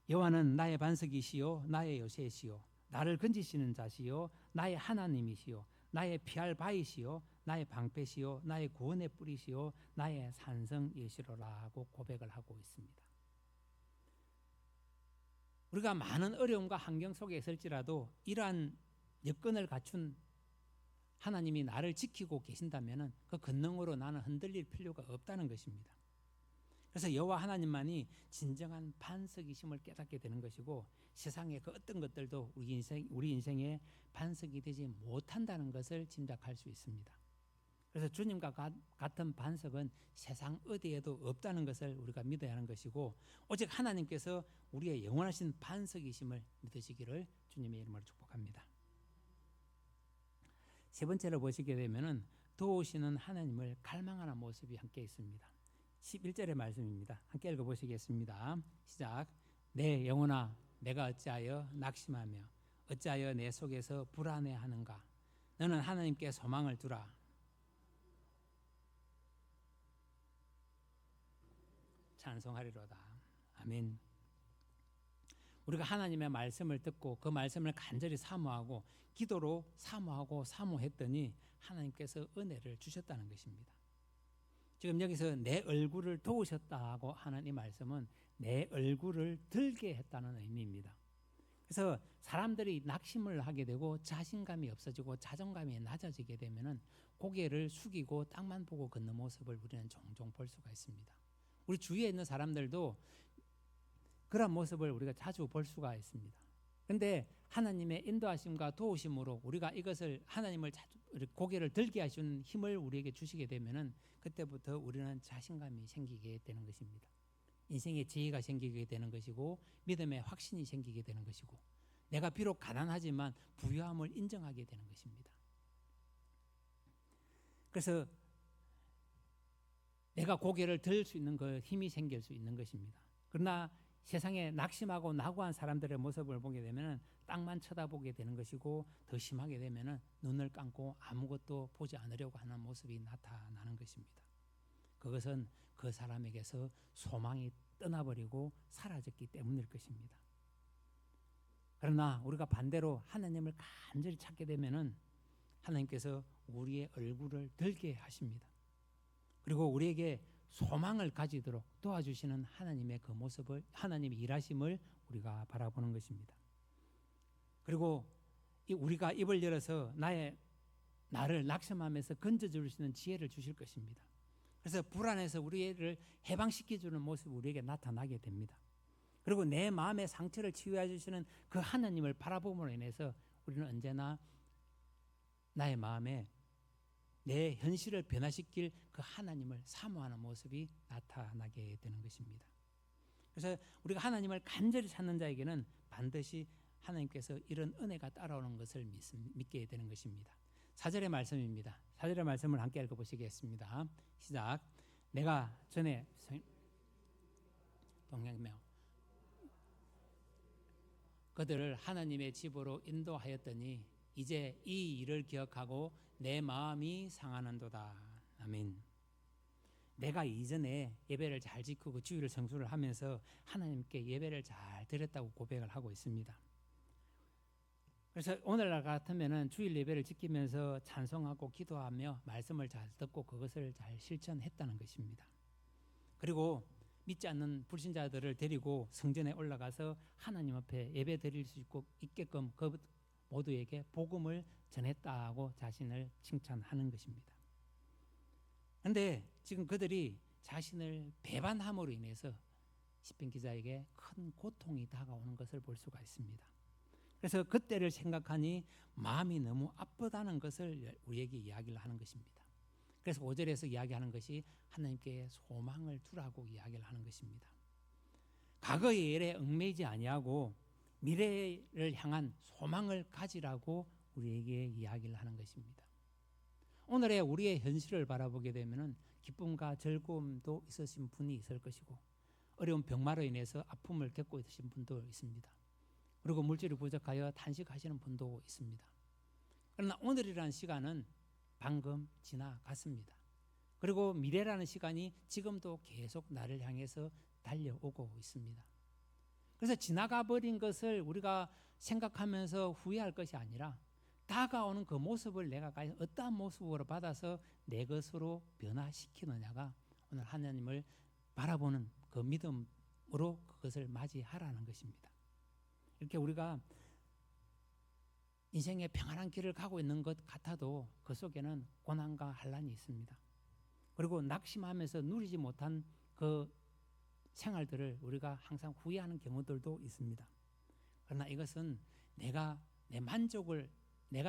여호와는 나의 반석이시요 나의 요새시요 나를 건지시는 자시요 나의 하나님이시요 나의 피할 바위시요 나의 방패시요 나의 구원의 뿌리시요 나의 산성이시로라 하고 고백을 하고 있습니다. 우리가 많은 어려움과 환경 속에 있을지라도 이러한 여건을 갖춘 하나님이 나를 지키고 계신다면 그 권능으로 나는 흔들릴 필요가 없다는 것입니다. 그래서 여호와 하나님만이 진정한 반석이심을 깨닫게 되는 것이고 세상의 그 어떤 것들도 우리 인생의 반석이 되지 못한다는 것을 짐작할 수 있습니다. 그래서 주님과 같은 반석은 세상 어디에도 없다는 것을 우리가 믿어야 하는 것이고 오직 하나님께서 우리의 영원하신 반석이심을 믿으시기를 주님의 이름으로 축복합니다. 세 번째로 보시게 되면은 도우시는 하나님을 갈망하는 모습이 함께 있습니다. 11절의 말씀입니다. 함께 읽어보시겠습니다. 시작. 내 영혼아 내가 어찌하여 낙심하며 어찌하여 내 속에서 불안해하는가. 너는 하나님께 소망을 두라. 찬송하리로다. 아멘. 우리가 하나님의 말씀을 듣고 그 말씀을 간절히 사모하고 기도로 사모했더니 하나님께서 은혜를 주셨다는 것입니다. 지금 여기서 내 얼굴을 도우셨다고 하는 이 말씀은 내 얼굴을 들게 했다는 의미입니다. 그래서 사람들이 낙심을 하게 되고 자신감이 없어지고 자존감이 낮아지게 되면은 고개를 숙이고 땅만 보고 걷는 모습을 우리는 종종 볼 수가 있습니다. 우리 주위에 있는 사람들도 그런 모습을 우리가 자주 볼 수가 있습니다. 그런데 하나님의 인도하심과 도우심으로 우리가 이것을 하나님을 고개를 들게 하시는 힘을 우리에게 주시게 되면은 그때부터 우리는 자신감이 생기게 되는 것입니다. 인생의 지혜가 생기게 되는 것이고 믿음의 확신이 생기게 되는 것이고 내가 비록 가난하지만 부유함을 인정하게 되는 것입니다. 그래서 내가 고개를 들 수 있는 그 힘이 생길 수 있는 것입니다. 그러나 세상에 낙심하고 낙오한 사람들의 모습을 보게 되면 땅만 쳐다보게 되는 것이고 더 심하게 되면 눈을 감고 아무것도 보지 않으려고 하는 모습이 나타나는 것입니다. 그것은 그 사람에게서 소망이 떠나버리고 사라졌기 때문일 것입니다. 그러나 우리가 반대로 하나님을 간절히 찾게 되면 하나님께서 우리의 얼굴을 들게 하십니다. 그리고 우리에게 소망을 가지도록 도와주시는 하나님의 그 모습을 하나님의 일하심을 우리가 바라보는 것입니다. 그리고 우리가 입을 열어서 나를 낙심하면서 건져줄 수 있는 지혜를 주실 것입니다. 그래서 불안해서 우리를 해방시켜주는 모습이 우리에게 나타나게 됩니다. 그리고 내 마음의 상처를 치유해 주시는 그 하나님을 바라봄으로 인해서 우리는 언제나 나의 마음에 내 현실을 변화시킬 그 하나님을 사모하는 모습이 나타나게 되는 것입니다. 그래서 우리가 하나님을 간절히 찾는 자에게는 반드시 하나님께서 이런 은혜가 따라오는 것을 믿게 되는 것입니다. 4절의 말씀입니다. 4절의 말씀을 함께 읽어보시겠습니다. 시작. 내가 전에 동양명 그들을 하나님의 집으로 인도하였더니 이제 이 일을 기억하고 내 마음이 상하는도다. 아멘. 내가 이전에 예배를 잘 지키고 주일을 성수를 하면서 하나님께 예배를 잘 드렸다고 고백을 하고 있습니다. 그래서 오늘날 같으면은 주일 예배를 지키면서 찬송하고 기도하며 말씀을 잘 듣고 그것을 잘 실천했다는 것입니다. 그리고 믿지 않는 불신자들을 데리고 성전에 올라가서 하나님 앞에 예배 드릴 수 있게끔 그 모두에게 복음을 전했다고 자신을 칭찬하는 것입니다. 그런데 지금 그들이 자신을 배반함으로 인해서 시편 기자에게 큰 고통이 다가오는 것을 볼 수가 있습니다. 그래서 그때를 생각하니 마음이 너무 아프다는 것을 우리에게 이야기를 하는 것입니다. 그래서 5절에서 이야기하는 것이 하나님께 소망을 두라고 이야기를 하는 것입니다. 과거의 일에 얽매이지 아니하고 미래를 향한 소망을 가지라고 우리에게 이야기를 하는 것입니다. 오늘의 우리의 현실을 바라보게 되면 기쁨과 즐거움도 있으신 분이 있을 것이고 어려운 병마로 인해서 아픔을 겪고 있으신 분도 있습니다. 그리고 물질이 부족하여 단식하시는 분도 있습니다. 그러나 오늘이라는 시간은 방금 지나갔습니다. 그리고 미래라는 시간이 지금도 계속 나를 향해서 달려오고 있습니다. 그래서 지나가 버린 것을 우리가 생각하면서 후회할 것이 아니라 다가오는 그 모습을 내가 어떠한 모습으로 받아서 내 것으로 변화시키느냐가 오늘 하나님을 바라보는 그 믿음으로 그것을 맞이하라는 것입니다. 이렇게 우리가 인생의 평안한 길을 가고 있는 것 같아도 그 속에는 고난과 환난이 있습니다. 그리고 낙심하면서 누리지 못한 그 생활들을 우리가 항상 후회하는 경우들도 있습니다. 그러나 이것은 내가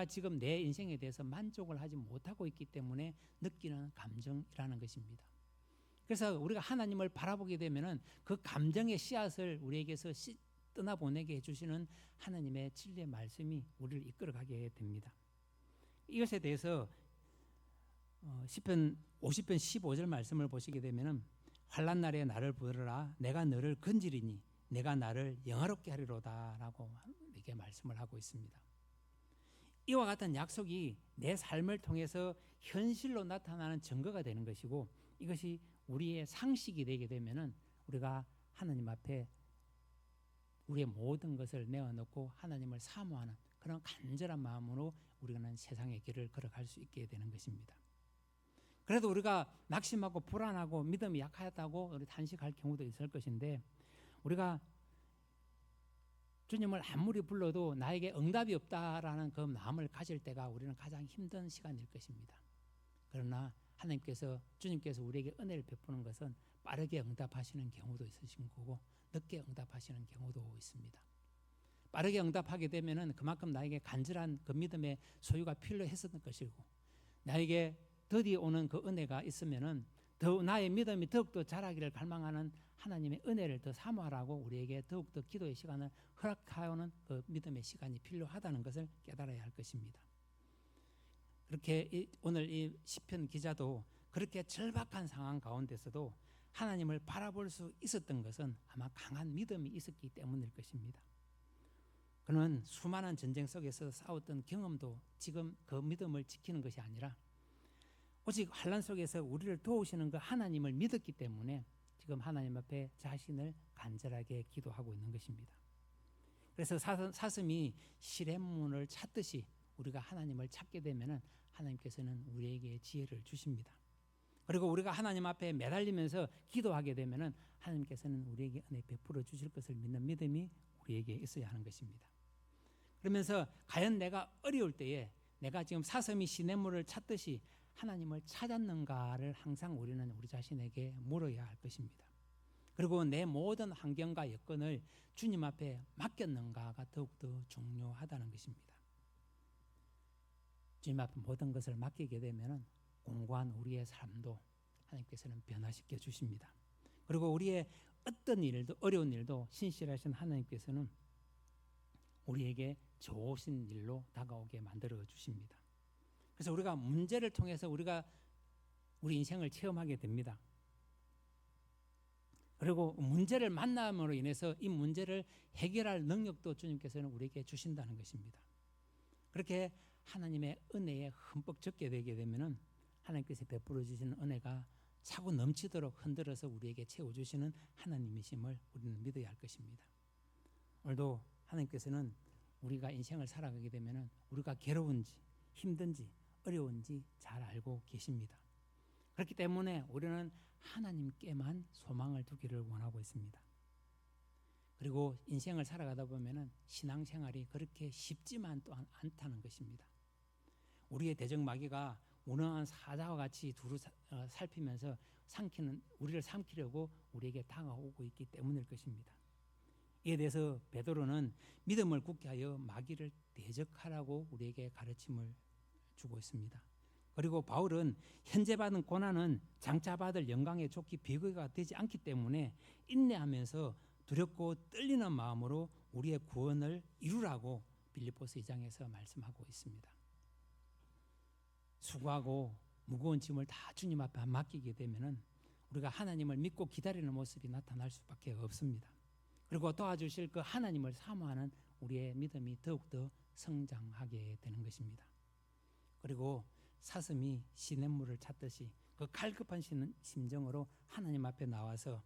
지금 내 인생에 대해서 만족을 하지 못하고 있기 때문에 느끼는 감정이라는 것입니다. 그래서 우리가 하나님을 바라보게 되면은 그 감정의 씨앗을 우리에게서 떠나보내게 해주시는 하나님의 진리의 말씀이 우리를 이끌어가게 됩니다. 이것에 대해서 시편 50편 15절 말씀을 보시게 되면은 환난 날에 나를 부르라 내가 너를 건지리니 내가 나를 영화롭게 하리로다라고 이렇게 말씀을 하고 있습니다. 이와 같은 약속이 내 삶을 통해서 현실로 나타나는 증거가 되는 것이고 이것이 우리의 상식이 되게 되면은 우리가 하나님 앞에 우리의 모든 것을 내어놓고 하나님을 사모하는 그런 간절한 마음으로 우리는 세상의 길을 걸어갈 수 있게 되는 것입니다. 그래도 우리가 낙심하고 불안하고 믿음이 약하다고 우리 단식할 경우도 있을 것인데 우리가 주님을 아무리 불러도 나에게 응답이 없다라는 그 마음을 가질 때가 우리는 가장 힘든 시간일 것입니다. 그러나 주님께서 우리에게 은혜를 베푸는 것은 빠르게 응답하시는 경우도 있으신 거고 늦게 응답하시는 경우도 있습니다. 빠르게 응답하게 되면은 그만큼 나에게 간절한 그 믿음의 소유가 필요했었던 것이고 나에게 더디 오는 그 은혜가 있으면은 더 나의 믿음이 더욱더 자라기를 갈망하는 하나님의 은혜를 더 사모하라고 우리에게 더욱더 기도의 시간을 허락하는 그 믿음의 시간이 필요하다는 것을 깨달아야 할 것입니다. 그렇게 오늘 이 시편 기자도 그렇게 절박한 상황 가운데서도 하나님을 바라볼 수 있었던 것은 아마 강한 믿음이 있었기 때문일 것입니다. 그는 수많은 전쟁 속에서 싸웠던 경험도 지금 그 믿음을 지키는 것이 아니라 오직 환난 속에서 우리를 도우시는 그 하나님을 믿었기 때문에 지금 하나님 앞에 자신을 간절하게 기도하고 있는 것입니다. 그래서 사슴이 시냇문을 찾듯이 우리가 하나님을 찾게 되면은 하나님께서는 우리에게 지혜를 주십니다. 그리고 우리가 하나님 앞에 매달리면서 기도하게 되면은 하나님께서는 우리에게 은혜 베풀어 주실 것을 믿는 믿음이 우리에게 있어야 하는 것입니다. 그러면서 과연 내가 어려울 때에 내가 지금 사슴이 시냇물을 찾듯이 하나님을 찾았는가를 항상 우리는 우리 자신에게 물어야 할 것입니다. 그리고 내 모든 환경과 여건을 주님 앞에 맡겼는가가 더욱더 중요하다는 것입니다. 주님 앞에 모든 것을 맡기게 되면 공고한 우리의 삶도 하나님께서는 변화시켜 주십니다. 그리고 우리의 어떤 일도 어려운 일도 신실하신 하나님께서는 우리에게 좋으신 일로 다가오게 만들어 주십니다. 그래서 우리가 문제를 통해서 우리가 우리 인생을 체험하게 됩니다. 그리고 문제를 만남으로 인해서 이 문제를 해결할 능력도 주님께서는 우리에게 주신다는 것입니다. 그렇게 하나님의 은혜에 흠뻑 젖게 되게 되면은 하나님께서 베풀어 주시는 은혜가 차고 넘치도록 흔들어서 우리에게 채워 주시는 하나님이심을 우리는 믿어야 할 것입니다. 오늘도 하나님께서는 우리가 인생을 살아가게 되면은 우리가 괴로운지 힘든지 어려운지 잘 알고 계십니다. 그렇기 때문에 우리는 하나님께만 소망을 두기를 원하고 있습니다. 그리고 인생을 살아가다 보면은 신앙생활이 그렇게 쉽지만 또한 않다는 것입니다. 우리의 대적마귀가 운행한 사자와 같이 두루 살피면서 우리를 삼키려고 우리에게 다가오고 있기 때문일 것입니다. 이에 대해서 베드로는 믿음을 굳게 하여 마귀를 대적하라고 우리에게 가르침을 주고 있습니다. 그리고 바울은 현재 받은 고난은 장차 받을 영광의 조기 비교가 되지 않기 때문에 인내하면서 두렵고 떨리는 마음으로 우리의 구원을 이루라고 빌립보서 2장에서 말씀하고 있습니다. 수고하고 무거운 짐을 다 주님 앞에 맡기게 되면은 우리가 하나님을 믿고 기다리는 모습이 나타날 수밖에 없습니다. 그리고 도와주실 그 하나님을 사모하는 우리의 믿음이 더욱더 성장하게 되는 것입니다. 그리고 사슴이 시냇물을 찾듯이 그 갈급한 심정으로 하나님 앞에 나와서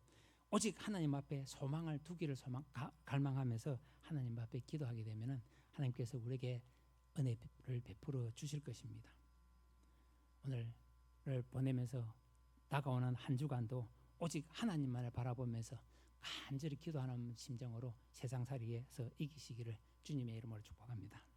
오직 하나님 앞에 소망을 두기를 갈망하면서 하나님 앞에 기도하게 되면은 하나님께서 우리에게 은혜를 베풀어 주실 것입니다. 오늘을 보내면서 다가오는 한 주간도 오직 하나님만을 바라보면서 간절히 기도하는 심정으로 세상살이에서 이기시기를 주님의 이름으로 축복합니다.